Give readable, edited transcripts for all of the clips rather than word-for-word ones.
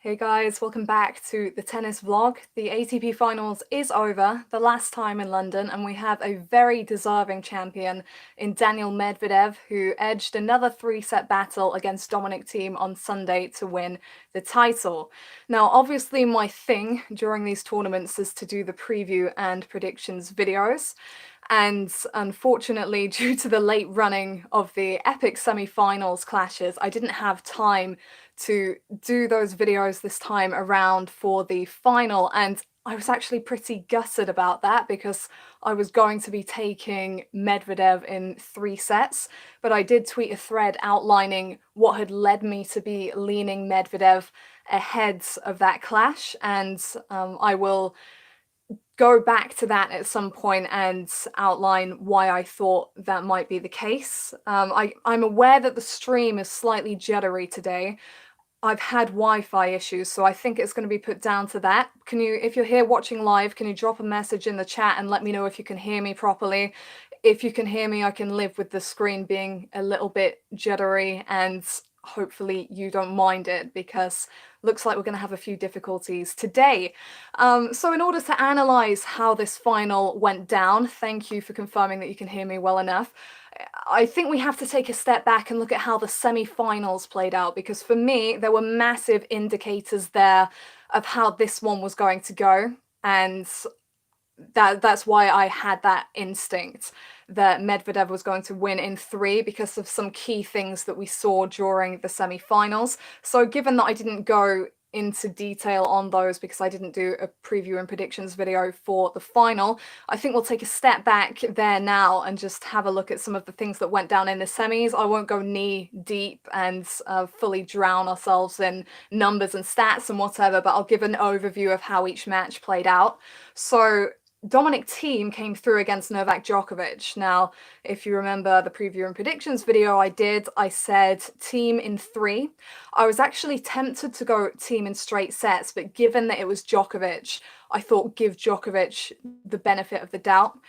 Hey guys, welcome back to the tennis vlog. The ATP Finals is over, the last time in London, and we have a very deserving champion in Daniil Medvedev, who edged another three-set battle against Dominic Thiem on Sunday to win the title. Now, obviously my thing during these tournaments is to do the preview and predictions videos. And unfortunately, due to the late running of the epic semi-finals clashes, I didn't have time to do those videos this time around for the final, and I was actually pretty gutted about that because I was going to be taking Medvedev in 3 sets, but I did tweet a thread outlining what had led me to be leaning Medvedev ahead of that clash, and I will go back to that at some point and outline why I thought that might be the case. I'm aware that the stream is slightly jittery today. I've had Wi-Fi issues, so I think it's going to be put down to that. If you're here watching live, can you drop a message in the chat and let me know if you can hear me properly? If you can hear me, I can live with the screen being a little bit jittery, and hopefully you don't mind it, because looks like we're going to have a few difficulties today. So in order to analyze how this final went down, thank you for confirming that you can hear me well enough. I think we have to take a step back and look at how the semi-finals played out, because for me, there were massive indicators there of how this one was going to go, and that's why I had that instinct that Medvedev was going to win in 3 because of some key things that we saw during the semi-finals. So given that I didn't go into detail on those because I didn't do a preview and predictions video for the final, I think we'll take a step back there now and just have a look at some of the things that went down in the semis. I won't go knee deep and fully drown ourselves in numbers and stats and whatever, but I'll give an overview of how each match played out. So Dominic Thiem came through against Novak Djokovic. Now, if you remember the preview and predictions video I said Thiem in 3. I was actually tempted to go Thiem in straight sets, but given that it was Djokovic, I thought give Djokovic the benefit of the doubt.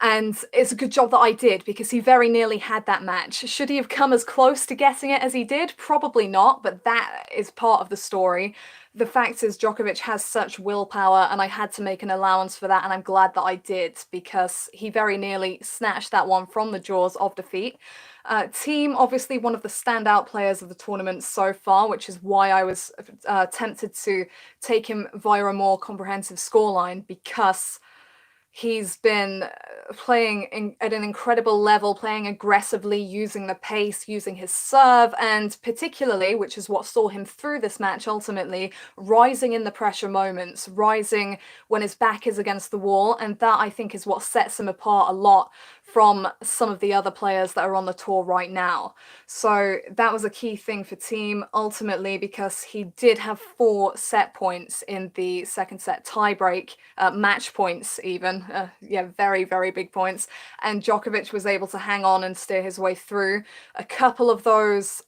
And it's a good job that I did, because he very nearly had that match. Should he have come as close to getting it as he did? Probably not, but that is part of the story. The fact is, Djokovic has such willpower, and I had to make an allowance for that, and I'm glad that I did, because he very nearly snatched that one from the jaws of defeat. Thiem, obviously one of the standout players of the tournament so far, which is why I was tempted to take him via a more comprehensive scoreline, because he's been playing at an incredible level, playing aggressively, using the pace, using his serve, and particularly, which is what saw him through this match ultimately, rising in the pressure moments, rising when his back is against the wall, and that I think is what sets him apart a lot from some of the other players that are on the tour right now. So that was a key thing for Thiem ultimately, because he did have 4 set points in the second set tiebreak, match points even, yeah, very, very big points, and Djokovic was able to hang on and steer his way through. A couple of those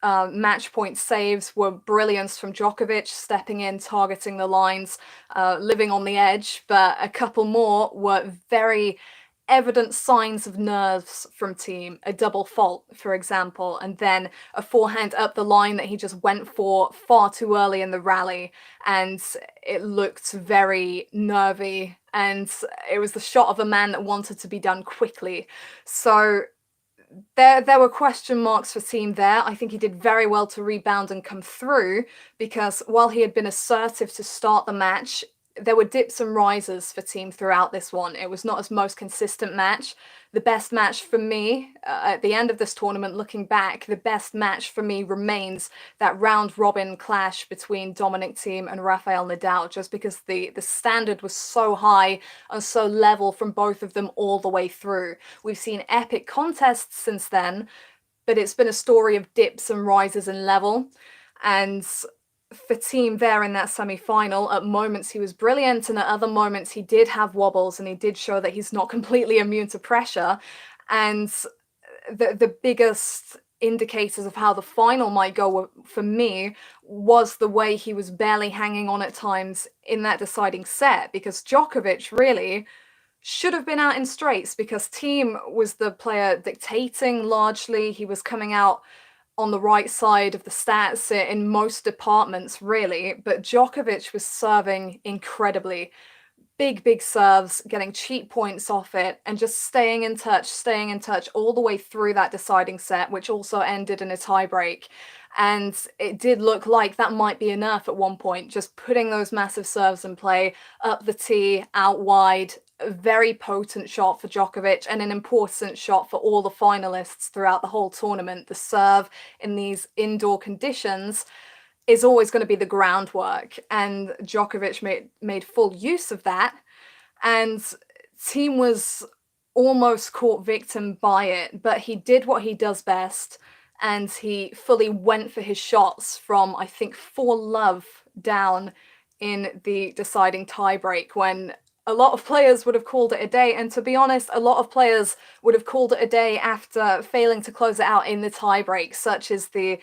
match point saves were brilliance from Djokovic, stepping in, targeting the lines, living on the edge, but a couple more were very evident signs of nerves from Thiem. A double fault, for example, and then a forehand up the line that he just went for far too early in the rally, and it looked very nervy, and it was the shot of a man that wanted to be done quickly. So there were question marks for Thiem there. I think he did very well to rebound and come through, because while he had been assertive to start the match, there were dips and rises for Thiem throughout this one. It was not his most consistent match. The best match for me, at the end of this tournament, looking back, the best match for me remains that round-robin clash between Dominic Thiem and Rafael Nadal, just because the standard was so high and so level from both of them all the way through. We've seen epic contests since then, but it's been a story of dips and rises in level. And for Thiem there in that semi-final, at moments he was brilliant, and at other moments he did have wobbles, and he did show that he's not completely immune to pressure. And the biggest indicators of how the final might go for me was the way he was barely hanging on at times in that deciding set, because Djokovic really should have been out in straights, because Thiem was the player dictating largely. He was coming out on the right side of the stats in most departments, really, but Djokovic was serving incredibly. Big serves, getting cheap points off it, and just staying in touch all the way through that deciding set, which also ended in a tiebreak. And it did look like that might be enough at one point, just putting those massive serves in play, up the tee, out wide. A very potent shot for Djokovic and an important shot for all the finalists throughout the whole tournament. The serve in these indoor conditions is always going to be the groundwork, and Djokovic made full use of that, and Thiem was almost caught victim by it, but he did what he does best, and he fully went for his shots from, I think, 4-love down in the deciding tiebreak, when a lot of players would have called it a day, and to be honest, a lot of players would have called it a day after failing to close it out in the tiebreak. Such is the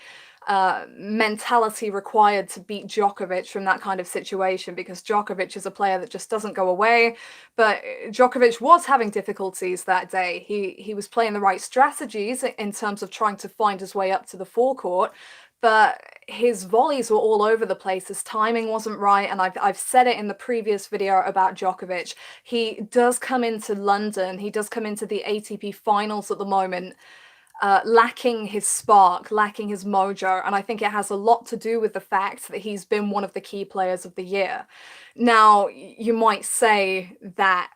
mentality required to beat Djokovic from that kind of situation, because Djokovic is a player that just doesn't go away. But Djokovic was having difficulties that day. He was playing the right strategies in terms of trying to find his way up to the forecourt, but his volleys were all over the place. His timing wasn't right, and I've said it in the previous video about Djokovic. He does come into London, he does come into the ATP Finals at the moment lacking his spark, lacking his mojo, and I think it has a lot to do with the fact that he's been one of the key players of the year. Now, you might say that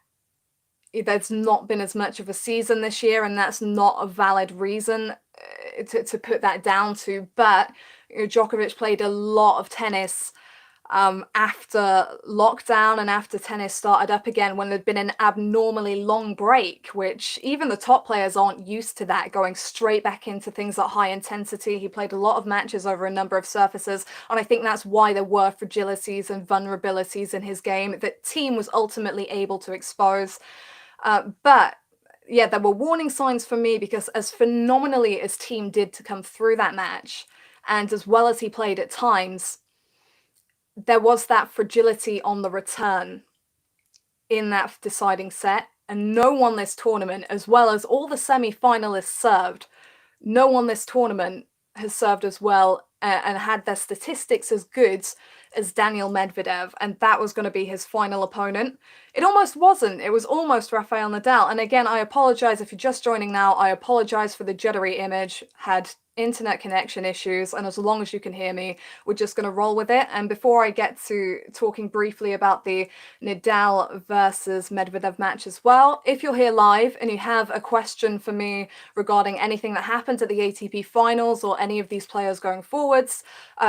there's not been as much of a season this year, and that's not a valid reason to put that down to, but Djokovic played a lot of tennis after lockdown and after tennis started up again, when there'd been an abnormally long break, which even the top players aren't used to, that going straight back into things like high intensity. He played a lot of matches over a number of surfaces, and I think that's why there were fragilities and vulnerabilities in his game that Thiem was ultimately able to expose. But yeah, there were warning signs for me, because as phenomenally as Thiem did to come through that match, and as well as he played at times, there was that fragility on the return in that deciding set, and no one this tournament, as well as all the semi-finalists served, no one this tournament has served as well and had their statistics as good as Daniil Medvedev, and that was going to be his final opponent. It almost wasn't. It was almost Rafael Nadal. And again, I apologize if you're just joining now. I apologize for the jittery image. Had internet connection issues, and as long as you can hear me, we're just going to roll with it. And before I get to talking briefly about the Nadal versus Medvedev match as well, if you're here live and you have a question for me regarding anything that happened at the ATP Finals or any of these players going forwards,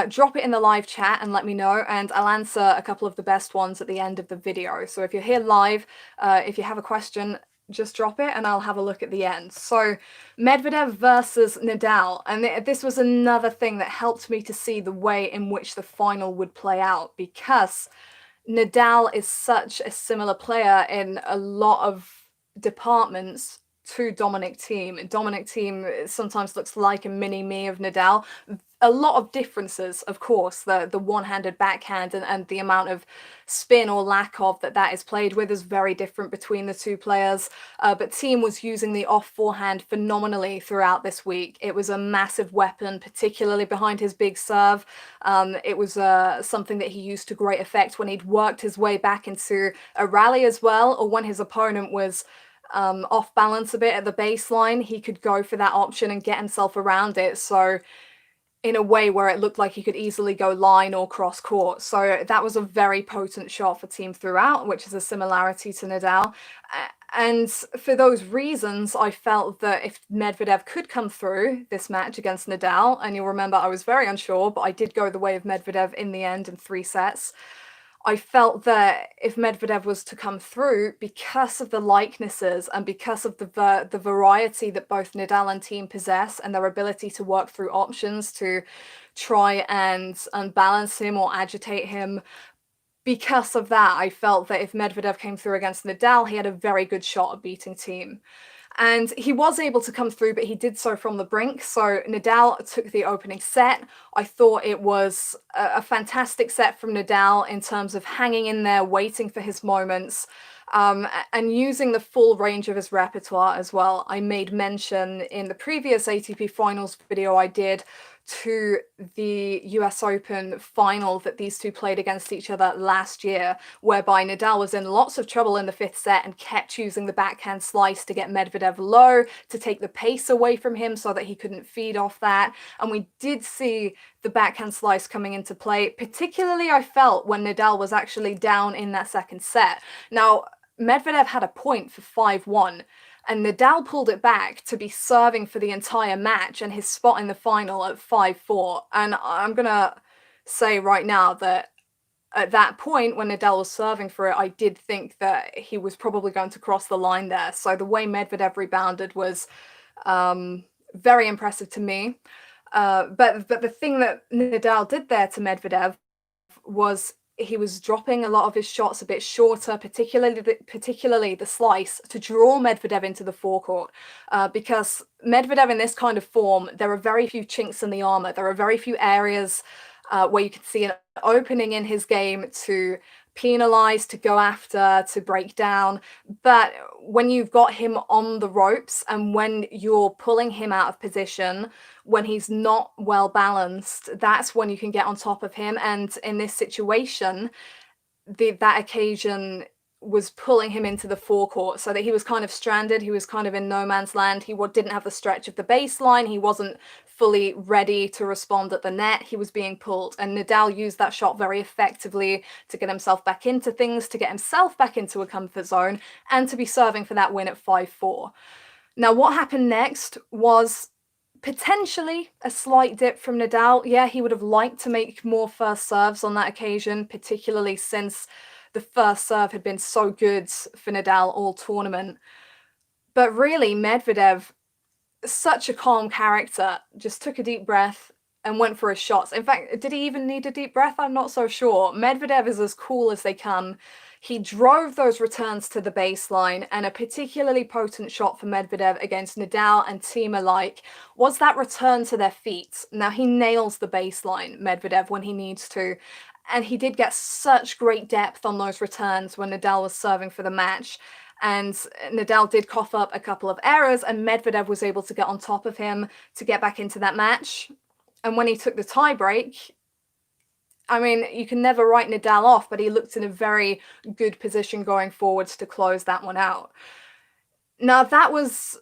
drop it in the live chat and let me know, and I'll answer a couple of the best ones at the end of the video. So if you're here live, if you have a question, just drop it and I'll have a look at the end. So Medvedev versus Nadal, and this was another thing that helped me to see the way in which the final would play out, because Nadal is such a similar player in a lot of departments to Dominic Thiem. Dominic Thiem sometimes looks like a mini-me of Nadal. A lot of differences, of course. The one-handed backhand and the amount of spin or lack of that is played with is very different between the two players. But Thiem was using the off forehand phenomenally throughout this week. It was a massive weapon, particularly behind his big serve. It was something that he used to great effect when he'd worked his way back into a rally as well, or when his opponent was off balance a bit at the baseline, he could go for that option and get himself around it. So in a way where it looked like he could easily go line or cross court. So that was a very potent shot for Thiem throughout, which is a similarity to Nadal. And for those reasons, I felt that if Medvedev could come through this match against Nadal, and you'll remember I was very unsure, but I did go the way of Medvedev in the end in 3 sets. I felt that if Medvedev was to come through, because of the likenesses and because of the variety that both Nadal and Thiem possess, and their ability to work through options to try and unbalance him or agitate him, because of that, I felt that if Medvedev came through against Nadal, he had a very good shot at beating Thiem. And he was able to come through, but he did so from the brink. So Nadal took the opening set. I thought it was a fantastic set from Nadal in terms of hanging in there, waiting for his moments, and using the full range of his repertoire as well. I made mention in the previous ATP Finals video I did to the US Open final that these two played against each other last year, whereby Nadal was in lots of trouble in the fifth set and kept using the backhand slice to get Medvedev low, to take the pace away from him so that he couldn't feed off that. And we did see the backhand slice coming into play, particularly I felt when Nadal was actually down in that second set. Now, Medvedev had a point for 5-1, and Nadal pulled it back to be serving for the entire match and his spot in the final at 5-4. And I'm going to say right now that at that point, when Nadal was serving for it, I did think that he was probably going to cross the line there. So the way Medvedev rebounded was very impressive to me. But the thing that Nadal did there to Medvedev was he was dropping a lot of his shots a bit shorter, particularly the slice, to draw Medvedev into the forecourt. Because Medvedev in this kind of form, there are very few chinks in the armor. There are very few areas where you can see an opening in his game to penalize, to go after, to break down. But when you've got him on the ropes and when you're pulling him out of position, when he's not well balanced, that's when you can get on top of him. And in this situation, that occasion was pulling him into the forecourt so that he was kind of stranded. He was kind of in no man's land. He didn't have the stretch of the baseline. He wasn't fully ready to respond at the net. He was being pulled, and Nadal used that shot very effectively to get himself back into things, to get himself back into a comfort zone, and to be serving for that win at 5-4. Now, what happened next was potentially a slight dip from Nadal. Yeah, he would have liked to make more first serves on that occasion, particularly since the first serve had been so good for Nadal all tournament. But really, Medvedev, such a calm character, just took a deep breath and went for his shots. In fact, did he even need a deep breath? I'm not so sure. Medvedev is as cool as they come. He drove those returns to the baseline, and a particularly potent shot for Medvedev against Nadal and Thiem alike was that return to their feet. Now, he nails the baseline, Medvedev, when he needs to, and he did get such great depth on those returns when Nadal was serving for the match. And Nadal did cough up a couple of errors, and Medvedev was able to get on top of him to get back into that match. And when he took the tiebreak, I mean, you can never write Nadal off, but he looked in a very good position going forwards to close that one out. Now, that was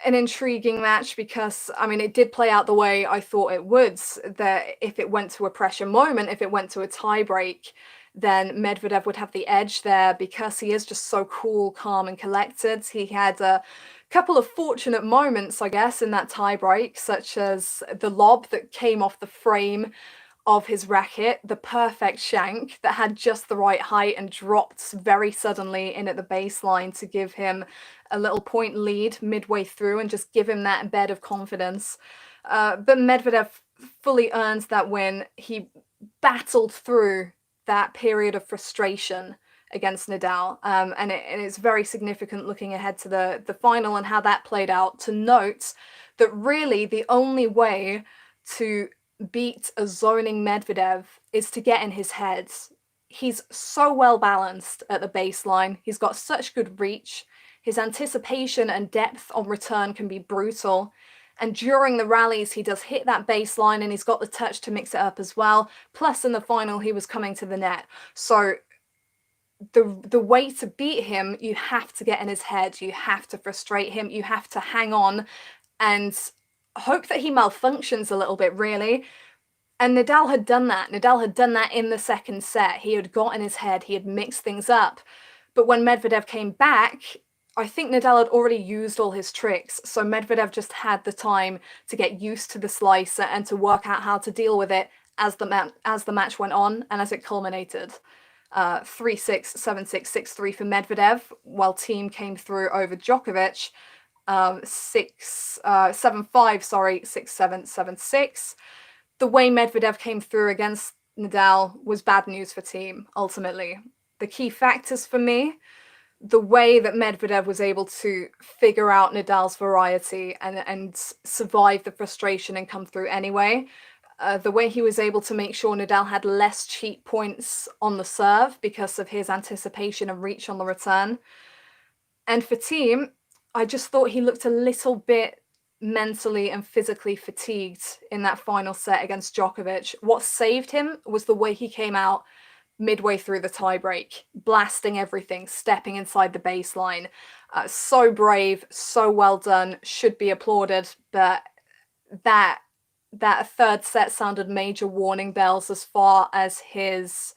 an intriguing match because, I mean, it did play out the way I thought it would, that if it went to a pressure moment, if it went to a tiebreak, then Medvedev would have the edge there because he is just so cool, calm, and collected. He had a couple of fortunate moments, I guess, in that tiebreak, such as the lob that came off the frame of his racket, the perfect shank that had just the right height and dropped very suddenly in at the baseline to give him a little point lead midway through and just give him that bed of confidence. But Medvedev fully earned that win. He battled through that period of frustration against Nadal, and it's very significant looking ahead to the final and how that played out, to note that really the only way to beat a zoning Medvedev is to get in his head. He's so well balanced at the baseline. He's got such good reach. His anticipation and depth on return can be brutal. And during the rallies, he does hit that baseline, and he's got the touch to mix it up as well. Plus, in the final, he was coming to the net. So the way to beat him, you have to get in his head. You have to frustrate him. You have to hang on and hope that he malfunctions a little bit, really. And Nadal had done that. Nadal had done that in the second set. He had got in his head. He had mixed things up. But when Medvedev came back, I think Nadal had already used all his tricks. So Medvedev just had the time to get used to the slice and to work out how to deal with it as the match went on and as it culminated. 3-6, 7-6, 6-3 for Medvedev, while Thiem came through over Djokovic. 7-5, sorry, 6-7, 7-6. The way Medvedev came through against Nadal was bad news for Thiem, ultimately. The key factors for me the way that Medvedev was able to figure out Nadal's variety and survive the frustration and come through anyway. The way he was able to make sure Nadal had less cheap points on the serve because of his anticipation and reach on the return. And for Thiem, I just thought he looked a little bit mentally and physically fatigued in that final set against Djokovic. What saved him was the way he came out midway through the tiebreak, blasting everything, stepping inside the baseline. So brave, so well done, should be applauded. But that third set sounded major warning bells as far as his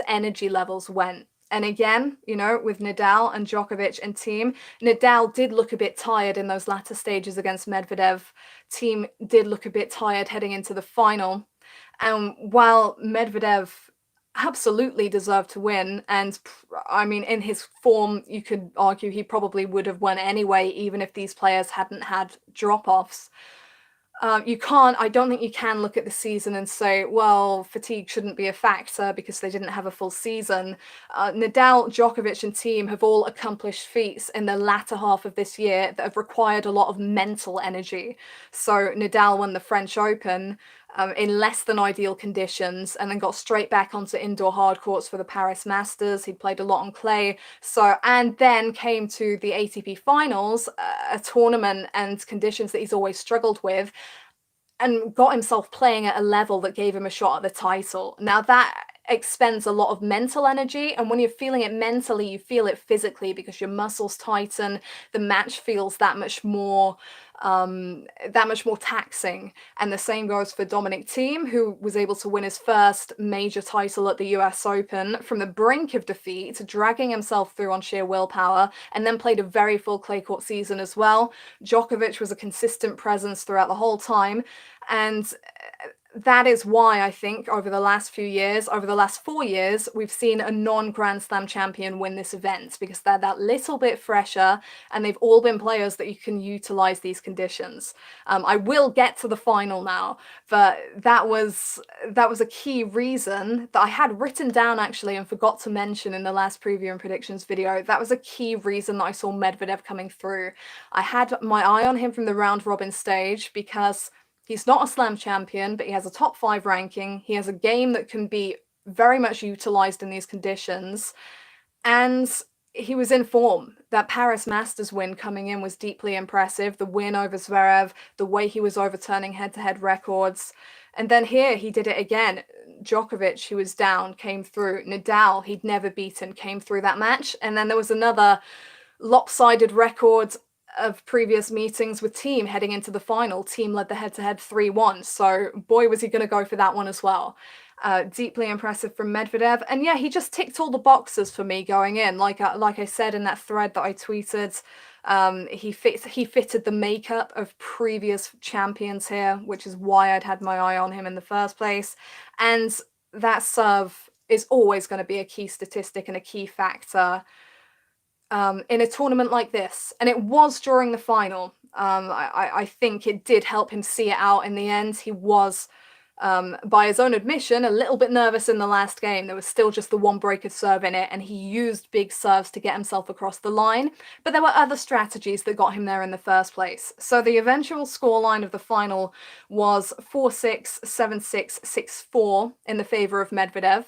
energy levels went. And again, with Nadal and Djokovic and Thiem, Nadal did look a bit tired in those latter stages against Medvedev. Thiem did look a bit tired heading into the final. And while Medvedev absolutely deserved to win, and I mean, in his form, you could argue he probably would have won anyway, even if these players hadn't had drop-offs. I don't think you can look at the season and say, well, fatigue shouldn't be a factor because they didn't have a full season. Nadal, Djokovic and Thiem have all accomplished feats in the latter half of this year that have required a lot of mental energy. So Nadal won the French Open in less than ideal conditions and then got straight back onto indoor hard courts for the Paris Masters. He played a lot on clay. And then came to the ATP Finals, a tournament and conditions that he's always struggled with, and got himself playing at a level that gave him a shot at the title. Now that expends a lot of mental energy, and when you're feeling it mentally, you feel it physically because your muscles tighten. The match feels that much more taxing. And the same goes for Dominic Thiem, who was able to win his first major title at the US Open from the brink of defeat, dragging himself through on sheer willpower, and then played a very full clay court season as well. Djokovic was a consistent presence throughout the whole time, and that is why I think over the last 4 years, we've seen a non-Grand Slam champion win this event, because they're that little bit fresher and they've all been players that you can utilize these conditions. I will get to the final now, but that was a key reason that I had written down actually and forgot to mention in the last preview and predictions video. That was a key reason that I saw Medvedev coming through. I had my eye on him from the round robin stage because he's not a slam champion, but he has a top 5 ranking. He has a game that can be very much utilized in these conditions. And he was in form. That Paris Masters win coming in was deeply impressive. The win over Zverev, the way he was overturning head-to-head records. And then here he did it again. Djokovic, who was down, came through. Nadal, he'd never beaten, came through that match. And then there was another lopsided record of previous meetings with Thiem heading into the final. Thiem led the head-to-head 3-1, so boy was he going to go for that one as well. Deeply impressive from Medvedev, and yeah, he just ticked all the boxes for me going in. Like I said in that thread that I tweeted, he fitted the makeup of previous champions here, which is why I'd had my eye on him in the first place. And that serve is always going to be a key statistic and a key factor in a tournament like this. And it was during the final. I think it did help him see it out in the end. He was, by his own admission, a little bit nervous in the last game. There was still just the one break of serve in it, and he used big serves to get himself across the line. But there were other strategies that got him there in the first place. So the eventual scoreline of the final was 4-6, 7-6, 6-4 in the favor of Medvedev.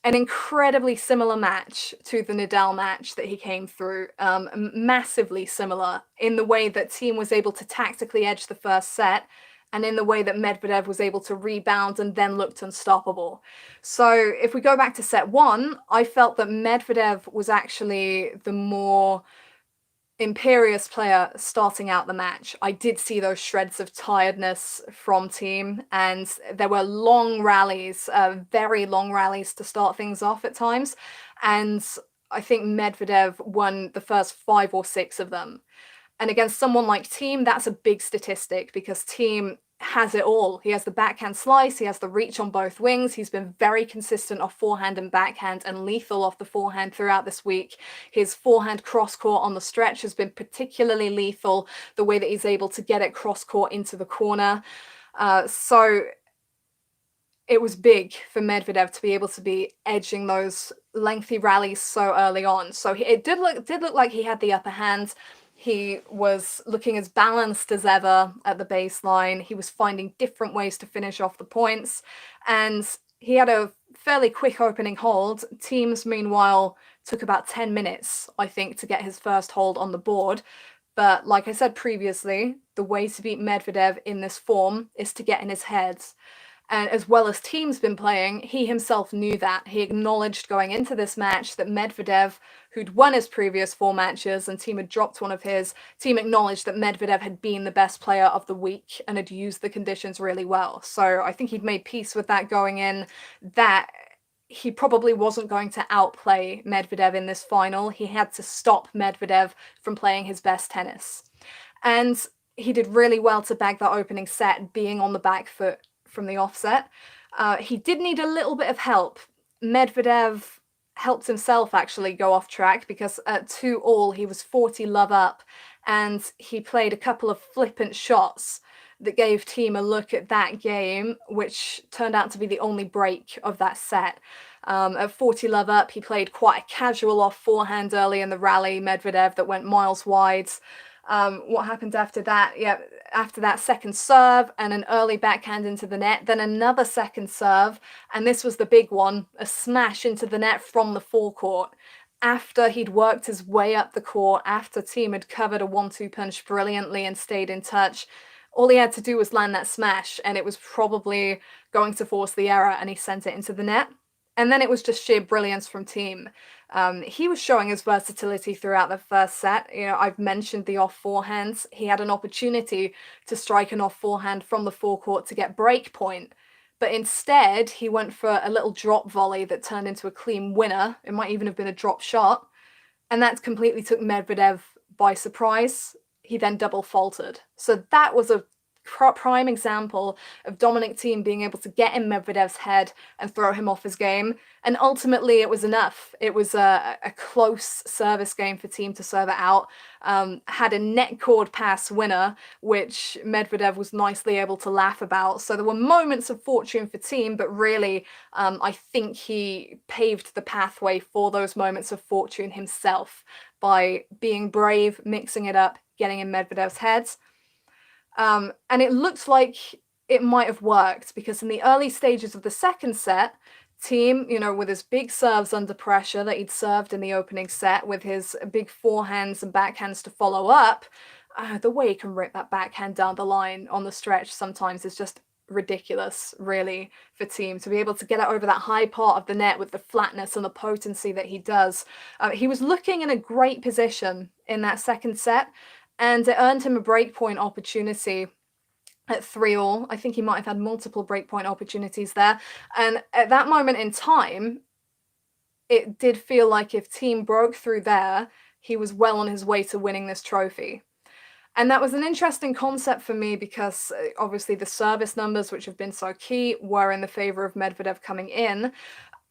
An incredibly similar match to the Nadal match that he came through, massively similar in the way that Thiem was able to tactically edge the first set, and in the way that Medvedev was able to rebound and then looked unstoppable. So if we go back to set 1, I felt that Medvedev was actually the more imperious player starting out the match. I did see those shreds of tiredness from Thiem, and there were long rallies, very long rallies to start things off at times, and I think Medvedev won the first 5 or 6 of them. And against someone like Thiem, that's a big statistic, because Thiem has it all. He has the backhand slice, he has the reach on both wings, he's been very consistent off forehand and backhand and lethal off the forehand throughout this week. His forehand cross-court on the stretch has been particularly lethal, the way that he's able to get it cross-court into the corner. So it was big for Medvedev to be able to be edging those lengthy rallies so early on. So it did look like he had the upper hand. He was looking as balanced as ever at the baseline. He was finding different ways to finish off the points, and he had a fairly quick opening hold. Teams, meanwhile, took about 10 minutes, I think, to get his first hold on the board. But like I said previously, the way to beat Medvedev in this form is to get in his head. And as well as Thiem's been playing, he himself knew that. He acknowledged going into this match that Medvedev, who'd won his previous 4 matches and Thiem had dropped one of his, Thiem acknowledged that Medvedev had been the best player of the week and had used the conditions really well. So I think he'd made peace with that going in, that he probably wasn't going to outplay Medvedev in this final. He had to stop Medvedev from playing his best tennis. And he did really well to bag that opening set, being on the back foot from the offset. He did need a little bit of help. Medvedev helped himself actually go off track, because at 2-all he was 40 love up, and he played a couple of flippant shots that gave Thiem a look at that game, which turned out to be the only break of that set. At 40 love up, he played quite a casual off forehand early in the rally, Medvedev, that went miles wide. What happened after that? Yeah, after that, second serve and an early backhand into the net, then another second serve, and this was the big one, a smash into the net from the forecourt. After he'd worked his way up the court, after Thiem had covered a 1-2 punch brilliantly and stayed in touch, all he had to do was land that smash, and it was probably going to force the error, and he sent it into the net. And then it was just sheer brilliance from Thiem. He was showing his versatility throughout the first set. You know, I've mentioned the off forehands. He had an opportunity to strike an off forehand from the forecourt to get break point, but instead he went for a little drop volley that turned into a clean winner. It might even have been a drop shot, and that completely took Medvedev by surprise. He then double faulted. So that was a prime example of Dominic Thiem being able to get in Medvedev's head and throw him off his game. And ultimately, it was enough. It was a close service game for Thiem to serve it out. Had a net cord pass winner, which Medvedev was nicely able to laugh about. So there were moments of fortune for Thiem, but really, I think he paved the pathway for those moments of fortune himself by being brave, mixing it up, getting in Medvedev's head. And it looked like it might have worked, because in the early stages of the second set, Thiem, you know, with his big serves under pressure that he'd served in the opening set, with his big forehands and backhands to follow up, the way he can rip that backhand down the line on the stretch sometimes is just ridiculous, really, for Thiem to be able to get it over that high part of the net with the flatness and the potency that he does. He was looking in a great position in that second set, and it earned him a breakpoint opportunity at 3-all. I think he might have had multiple breakpoint opportunities there. And at that moment in time, it did feel like if Thiem broke through there, he was well on his way to winning this trophy. And that was an interesting concept for me, because obviously the service numbers, which have been so key, were in the favor of Medvedev coming in.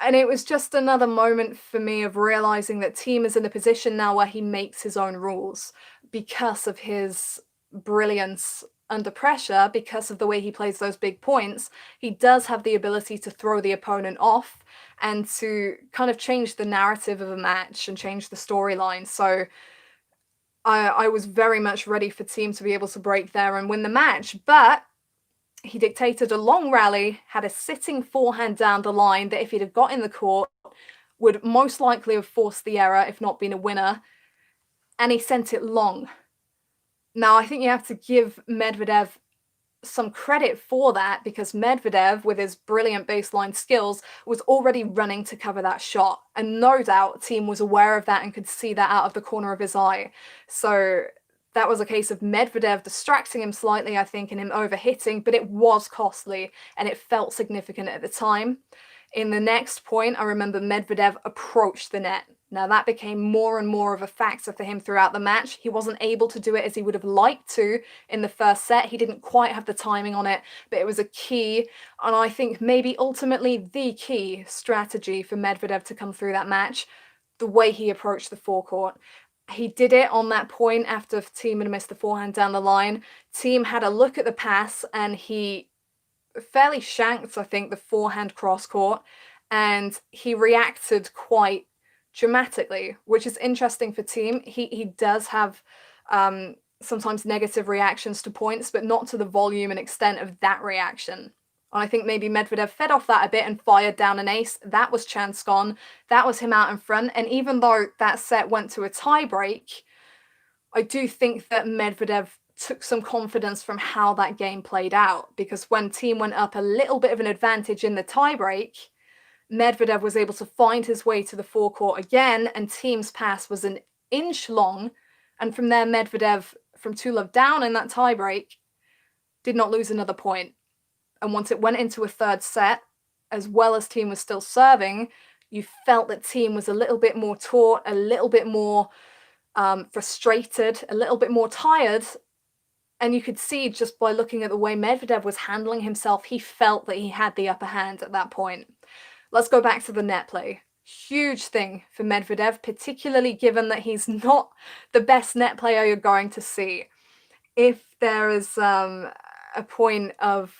And it was just another moment for me of realizing that Thiem is in a position now where he makes his own rules because of his brilliance under pressure, because of the way he plays those big points. He does have the ability to throw the opponent off and to kind of change the narrative of a match and change the storyline. So I was very much ready for Thiem to be able to break there and win the match, but he dictated a long rally, had a sitting forehand down the line that if he'd have got in the court would most likely have forced the error, if not been a winner, and he sent it long. Now, I think you have to give Medvedev some credit for that, because Medvedev, with his brilliant baseline skills, was already running to cover that shot. And no doubt Thiem was aware of that and could see that out of the corner of his eye. So that was a case of Medvedev distracting him slightly, I think, and him overhitting, but it was costly and it felt significant at the time. In the next point, I remember Medvedev approached the net. Now that became more and more of a factor for him throughout the match. He wasn't able to do it as he would have liked to in the first set. He didn't quite have the timing on it, but it was a key, and I think maybe ultimately the key strategy for Medvedev to come through that match, the way he approached the forecourt. He did it on that point after Thiem had missed the forehand down the line. Thiem had a look at the pass and he fairly shanked, I think, the forehand cross court, and he reacted quite dramatically, which is interesting for Thiem. He does have sometimes negative reactions to points, but not to the volume and extent of that reaction. And I think maybe Medvedev fed off that a bit and fired down an ace. That was chance gone. That was him out in front. And even though that set went to a tiebreak, I do think that Medvedev took some confidence from how that game played out, because when Thiem went up a little bit of an advantage in the tiebreak, Medvedev was able to find his way to the forecourt again, and Thiem's pass was an inch long, and from there Medvedev, from 2-love down in that tiebreak, did not lose another point. And once it went into a third set, as well as Thiem was still serving, you felt that Thiem was a little bit more taut, a little bit more frustrated, a little bit more tired. And you could see just by looking at the way Medvedev was handling himself, he felt that he had the upper hand at that point. Let's go back to the net play. Huge thing for Medvedev, particularly given that he's not the best net player you're going to see. If there is a point of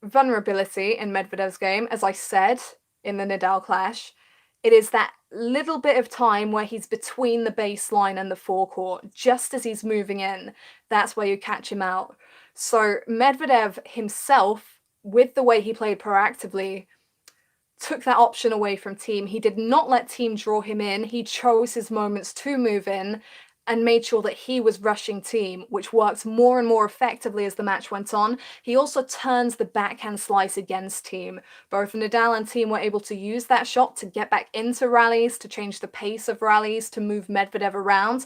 vulnerability in Medvedev's game, as I said in the Nadal clash, it is that little bit of time where he's between the baseline and the forecourt, just as he's moving in. That's where you catch him out. So Medvedev himself, with the way he played proactively, took that option away from Thiem. He did not let Thiem draw him in. He chose his moments to move in and made sure that he was rushing Thiem, which worked more and more effectively as the match went on. He also turns the backhand slice against Thiem. Both Nadal and Thiem were able to use that shot to get back into rallies, to change the pace of rallies, to move Medvedev around.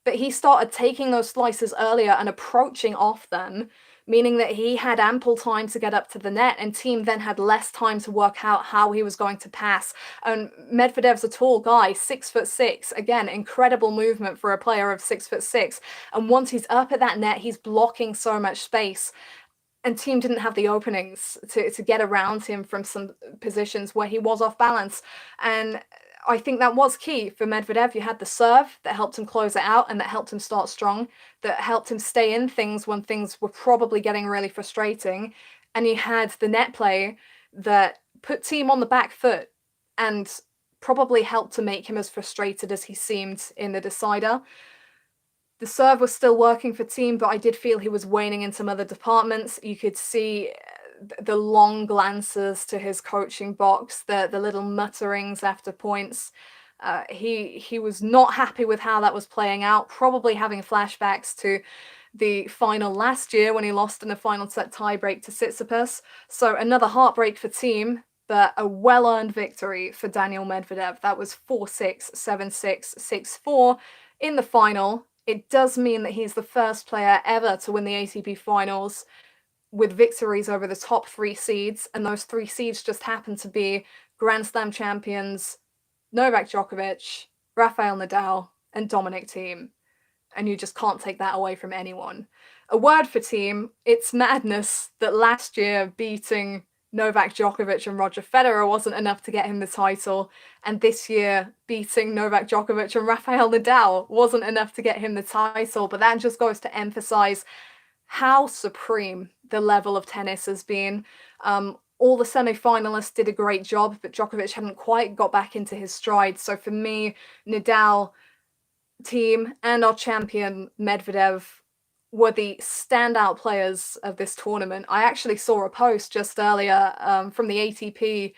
But he started taking those slices earlier and approaching off them, meaning that he had ample time to get up to the net, and Thiem then had less time to work out how he was going to pass. And Medvedev's a tall guy, 6'6". Again, incredible movement for a player of 6'6". And once he's up at that net, he's blocking so much space. And Thiem didn't have the openings to get around him from some positions where he was off balance. And I think that was key for Medvedev. You had the serve that helped him close it out and that helped him start strong, that helped him stay in things when things were probably getting really frustrating. And you had the net play that put Thiem on the back foot and probably helped to make him as frustrated as he seemed in the decider. The serve was still working for Thiem, but I did feel he was waning in some other departments. You could see the long glances to his coaching box, the little mutterings after points. He was not happy with how that was playing out, probably having flashbacks to the final last year when he lost in the final set tiebreak to Tsitsipas. So another heartbreak for Thiem, but a well-earned victory for Daniil Medvedev. That was 4-6, 7-6, 6-4 in the final. It does mean that he's the first player ever to win the ATP Finals with victories over the top 3 seeds, and those 3 seeds just happen to be Grand Slam champions Novak Djokovic, Rafael Nadal, and Dominic Thiem. And you just can't take that away from anyone. A word for Thiem, it's madness that last year beating Novak Djokovic and Roger Federer wasn't enough to get him the title, and this year beating Novak Djokovic and Rafael Nadal wasn't enough to get him the title. But that just goes to emphasize how supreme the level of tennis has been. All the semi-finalists did a great job, but Djokovic hadn't quite got back into his stride. So for me, Nadal, Thiem, and our champion Medvedev were the standout players of this tournament. I actually saw a post just earlier from the ATP,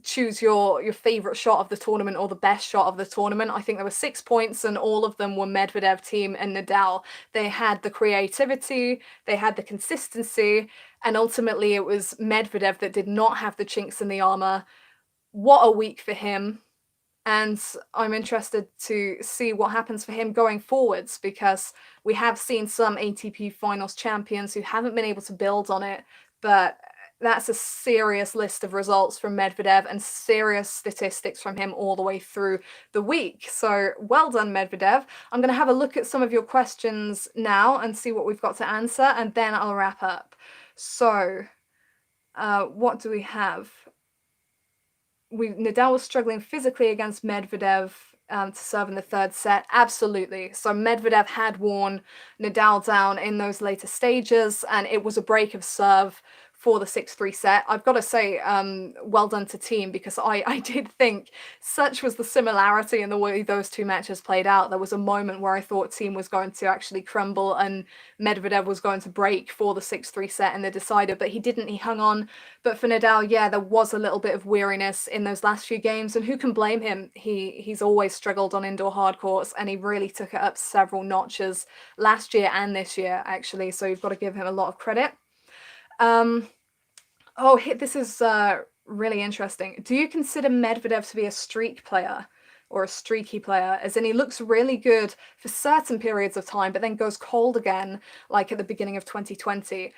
choose your favorite shot of the tournament or the best shot of the tournament. I think there were 6 points and all of them were Medvedev, Thiem, and Nadal. They had the creativity, they had the consistency, and ultimately it was Medvedev that did not have the chinks in the armor. What a week for him. And I'm interested to see what happens for him going forwards, because we have seen some ATP Finals champions who haven't been able to build on it, but that's a serious list of results from Medvedev and serious statistics from him all the way through the week. So well done, Medvedev. I'm going to have a look at some of your questions now and see what we've got to answer, and then I'll wrap up. So what do we have? Nadal was struggling physically against Medvedev to serve in the third set. Absolutely. So Medvedev had worn Nadal down in those later stages, and it was a break of serve for the 6-3 set. I've got to say, well done to Thiem, because I did think such was the similarity in the way those two matches played out. There was a moment where I thought Thiem was going to actually crumble and Medvedev was going to break for the 6-3 set in the decider, but he didn't. He hung on. But for Nadal, yeah, there was a little bit of weariness in those last few games, and who can blame him? He's always struggled on indoor hard courts, and he really took it up several notches last year and this year, actually, so you've got to give him a lot of credit. This is really interesting. Do you consider Medvedev to be a streak player or a streaky player? As in, he looks really good for certain periods of time, but then goes cold again, like at the beginning of 2020.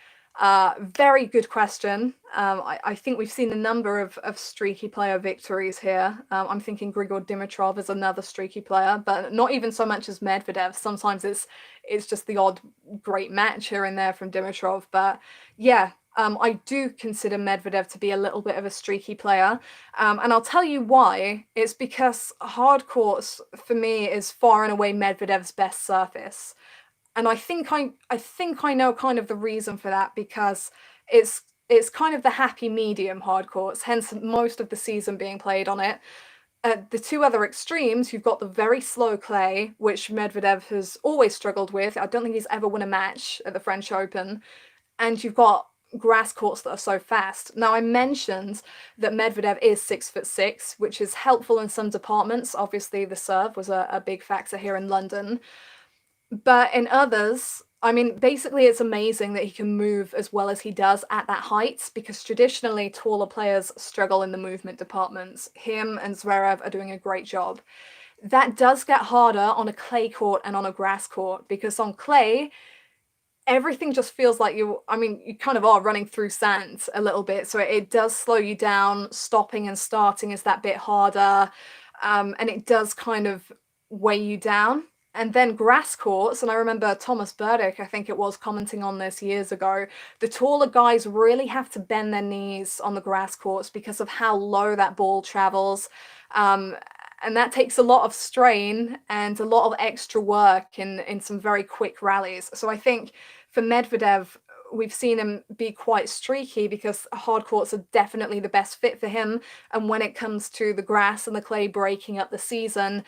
Very good question. I think we've seen a number of streaky player victories here. I'm thinking Grigor Dimitrov is another streaky player, but not even so much as Medvedev. Sometimes it's just the odd great match here and there from Dimitrov. But yeah, I do consider Medvedev to be a little bit of a streaky player. And I'll tell you why. It's because hard courts, for me, is far and away Medvedev's best surface. And I think I know kind of the reason for that, because it's kind of the happy medium hard courts, hence most of the season being played on it. At the two other extremes, you've got the very slow clay, which Medvedev has always struggled with. I don't think he's ever won a match at the French Open. And you've got grass courts that are so fast. Now, I mentioned that Medvedev is 6'6", which is helpful in some departments. Obviously, the serve was a big factor here in London. But in others, I mean, basically it's amazing that he can move as well as he does at that height, because traditionally taller players struggle in the movement departments. Him and Zverev are doing a great job. That does get harder on a clay court and on a grass court, because on clay, everything just feels like you kind of are running through sand a little bit. So it does slow you down. Stopping and starting is that bit harder. And it does kind of weigh you down. And then grass courts, and I remember Thomas Burdick, I think it was, commenting on this years ago, the taller guys really have to bend their knees on the grass courts because of how low that ball travels. And that takes a lot of strain and a lot of extra work in some very quick rallies. So I think for Medvedev, we've seen him be quite streaky because hard courts are definitely the best fit for him. And when it comes to the grass and the clay breaking up the season,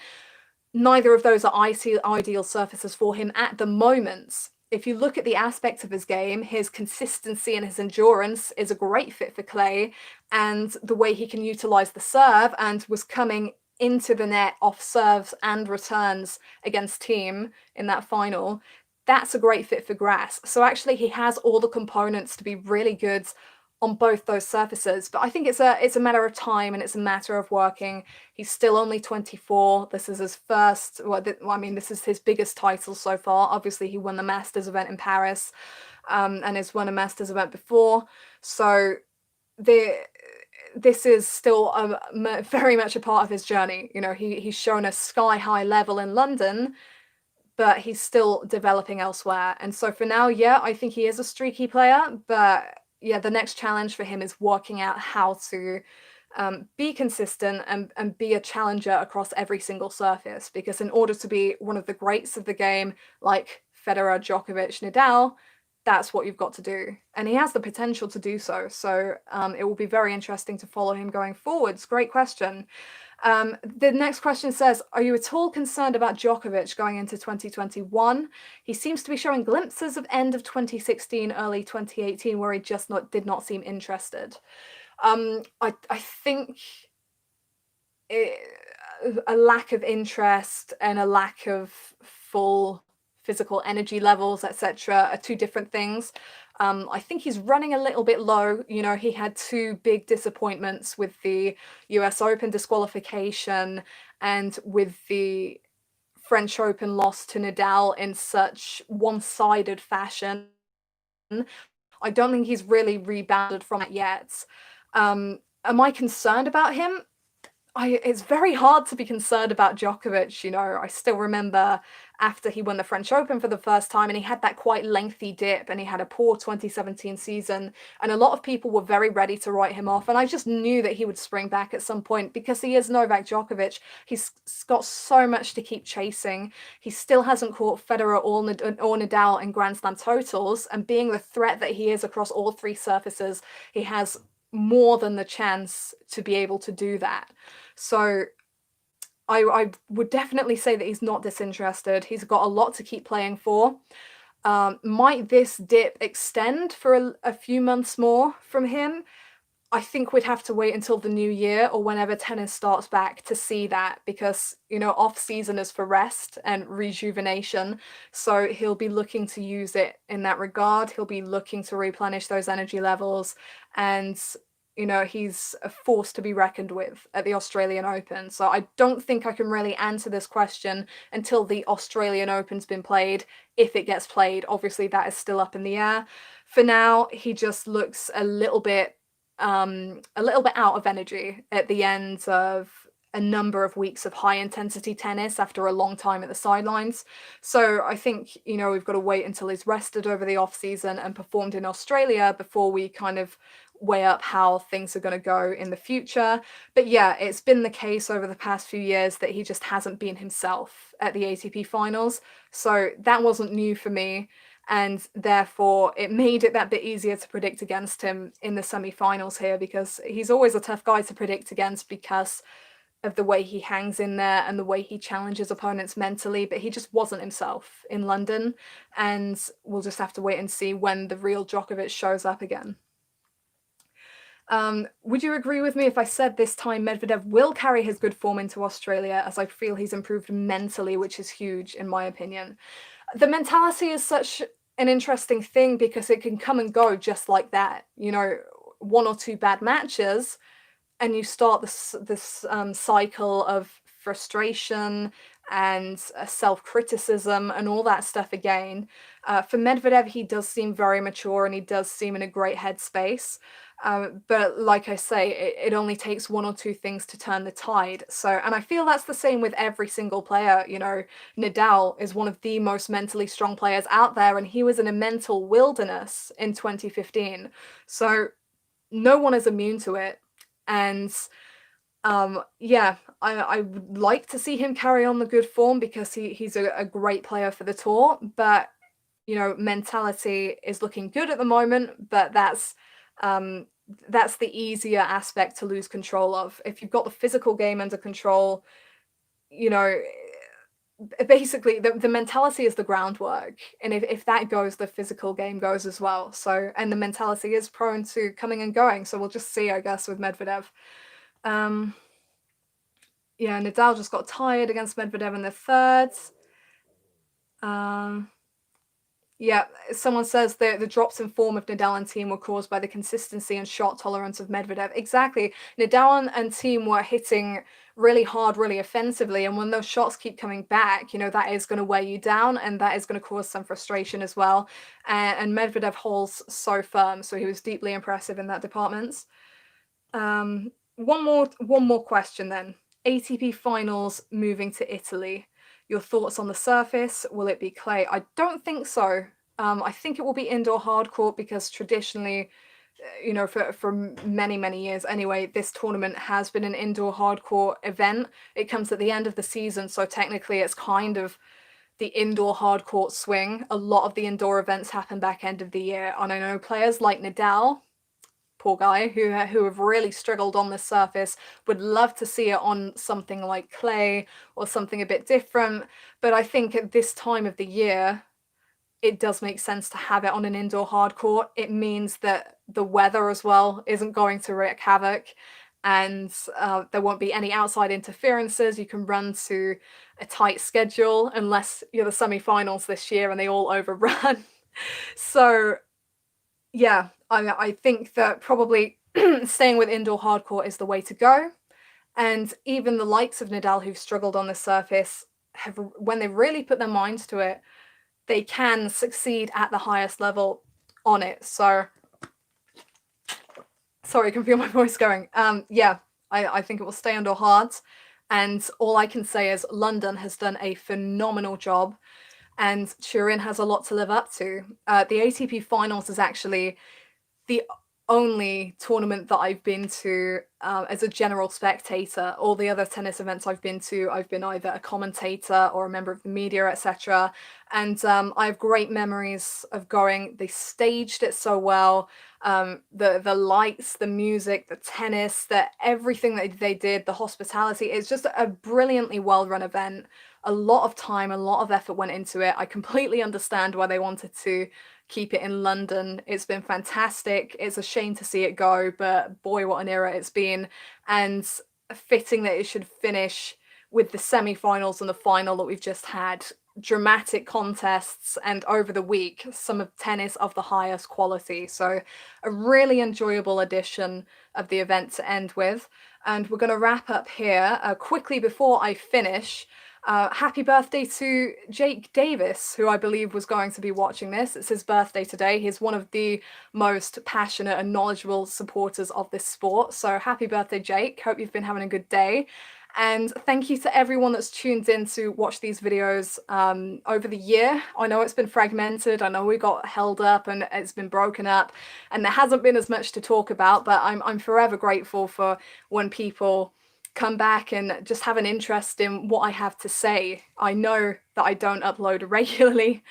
neither of those are ideal surfaces for him at the moment. If you look at the aspects of his game, his consistency and his endurance is a great fit for clay, and the way he can utilize the serve, and was coming into the net off serves and returns against Thiem in that final, that's a great fit for grass. So actually he has all the components to be really good on both those surfaces. But I think it's a matter of time, and it's a matter of working. He's still only 24. This is his first, this is his biggest title so far. Obviously, he won the Masters event in Paris, and has won a Masters event before. So this is still very much a part of his journey. You know, he's shown a sky-high level in London, but he's still developing elsewhere. And so for now, yeah, I think he is a streaky player, but yeah, the next challenge for him is working out how to be consistent and be a challenger across every single surface. Because in order to be one of the greats of the game, like Federer, Djokovic, Nadal, that's what you've got to do. And he has the potential to do so. So it will be very interesting to follow him going forwards. Great question. The next question says, are you at all concerned about Djokovic going into 2021? He seems to be showing glimpses of end of 2016, early 2018, where he just did not seem interested. I think a lack of interest and a lack of full physical energy levels, etc., are two different things. I think he's running a little bit low. You know, he had two big disappointments with the US Open disqualification and with the French Open loss to Nadal in such one-sided fashion. I don't think he's really rebounded from it yet. Am I concerned about him? It's very hard to be concerned about Djokovic, you know. I still remember after he won the French Open for the first time and he had that quite lengthy dip and he had a poor 2017 season and a lot of people were very ready to write him off, and I just knew that he would spring back at some point because he is Novak Djokovic. He's got so much to keep chasing. He still hasn't caught Federer or Nadal in Grand Slam totals, and being the threat that he is across all three surfaces, he has more than the chance to be able to do that. So I would definitely say that he's not disinterested. He's got a lot to keep playing for. Might this dip extend for a few months more from him? I think we'd have to wait until the new year or whenever tennis starts back to see that, because, you know, off season is for rest and rejuvenation. So he'll be looking to use it in that regard. He'll be looking to replenish those energy levels, and you know, he's a force to be reckoned with at the Australian Open. So I don't think I can really answer this question until the Australian Open's been played, if it gets played. Obviously, that is still up in the air. For now, he just looks a little bit out of energy at the end of a number of weeks of high intensity tennis after a long time at the sidelines. So I think, you know, we've got to wait until he's rested over the off season and performed in Australia before we kind of weigh up how things are going to go in the future. But yeah, it's been the case over the past few years that he just hasn't been himself at the ATP Finals. So that wasn't new for me, and therefore it made it that bit easier to predict against him in the semi-finals here, because he's always a tough guy to predict against because of the way he hangs in there and the way he challenges opponents mentally. But he just wasn't himself in London, and we'll just have to wait and see when the real Djokovic shows up again. Would you agree with me if I said this time Medvedev will carry his good form into Australia, as I feel he's improved mentally, which is huge in my opinion? The mentality is such an interesting thing because it can come and go just like that. You know, one or two bad matches and you start this cycle of frustration and self-criticism and all that stuff again. For Medvedev, he does seem very mature and he does seem in a great headspace. But like I say, it only takes one or two things to turn the tide. So, and I feel that's the same with every single player. You know, Nadal is one of the most mentally strong players out there, and he was in a mental wilderness in 2015. So no one is immune to it. And yeah, I would like to see him carry on the good form because he's a great player for the tour. But, you know, mentality is looking good at the moment, but that's the easier aspect to lose control of. If you've got the physical game under control, you know, basically the mentality is the groundwork, and if that goes, the physical game goes as well. So, and the mentality is prone to coming and going, so we'll just see, I guess, with Medvedev. Yeah, Nadal just got tired against Medvedev in the thirds. Yeah, someone says the drops in form of Nadal and Thiem were caused by the consistency and shot tolerance of Medvedev. Exactly. Nadal and Thiem were hitting really hard, really offensively, and when those shots keep coming back, you know, that is going to weigh you down, and that is going to cause some frustration as well. And Medvedev holds so firm, so he was deeply impressive in that department. One more question then. ATP Finals moving to Italy. Your thoughts on the surface? Will it be clay? I don't think so. I think it will be indoor hard court because traditionally, you know, for many, many years anyway, this tournament has been an indoor hard court event. It comes at the end of the season, so technically it's kind of the indoor hard court swing. A lot of the indoor events happen back end of the year, and I know players like Nadal, poor guy, who have really struggled on the surface, would love to see it on something like clay or something a bit different. But I think at this time of the year, it does make sense to have it on an indoor hard court. It means that the weather as well isn't going to wreak havoc, and there won't be any outside interferences. You can run to a tight schedule unless you're the semi-finals this year and they all overrun. So yeah, I think that probably staying with indoor hard court is the way to go. And even the likes of Nadal, who've struggled on the surface, have, when they really put their minds to it, they can succeed at the highest level on it. So, sorry, I can feel my voice going. Yeah, I think it will stay under our hearts. And all I can say is London has done a phenomenal job, and Turin has a lot to live up to. The ATP Finals is actually the only tournament that I've been to as a general spectator. All the other tennis events I've been to, I've been either a commentator or a member of the media, etc. And I have great memories of going. They staged it so well. The lights, the music, the tennis, everything that they did, the hospitality. It's just a brilliantly well-run event. A lot of time, a lot of effort went into it. I completely understand why they wanted to keep it in London. It's been fantastic. It's a shame to see it go, but boy, what an era it's been. And fitting that it should finish with the semi-finals and the final that we've just had. Dramatic contests, and over the week, some of tennis of the highest quality. So a really enjoyable edition of the event to end with. And we're going to wrap up here quickly before I finish. Happy birthday to Jake Davis, who I believe was going to be watching this. It's his birthday today. He's one of the most passionate and knowledgeable supporters of this sport. So happy birthday, Jake. Hope you've been having a good day. And thank you to everyone that's tuned in to watch these videos over the year. I know it's been fragmented. I know we got held up and it's been broken up, and there hasn't been as much to talk about, but I'm forever grateful for when people come back and just have an interest in what I have to say. I know that I don't upload regularly,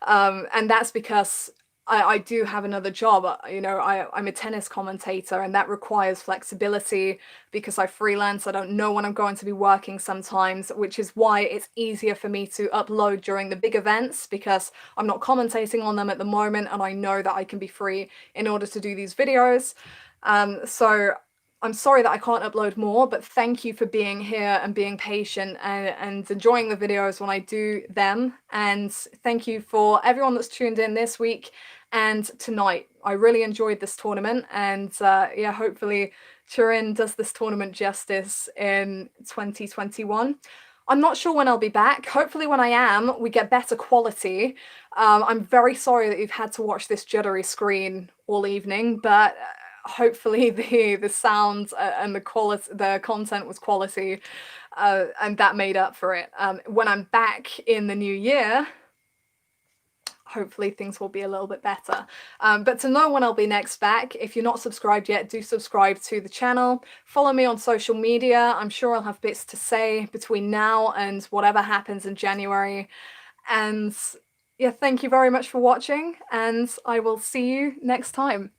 and that's because I do have another job. You know, I'm a tennis commentator, and that requires flexibility because I freelance. I don't know when I'm going to be working sometimes, which is why it's easier for me to upload during the big events, because I'm not commentating on them at the moment, and I know that I can be free in order to do these videos. So I'm sorry that I can't upload more, but thank you for being here and being patient and enjoying the videos when I do them. And thank you for everyone that's tuned in this week and tonight. I really enjoyed this tournament, and yeah, hopefully Turin does this tournament justice in 2021. I'm not sure when I'll be back. Hopefully when I am, we get better quality. I'm very sorry that you've had to watch this jittery screen all evening, but hopefully the sound and the content was quality, and that made up for it. When I'm back in the new year, hopefully things will be a little bit better. But to know when I'll be next back, if you're not subscribed yet, do subscribe to the channel. Follow me on social media. I'm sure I'll have bits to say between now and whatever happens in January. And yeah, thank you very much for watching, and I will see you next time.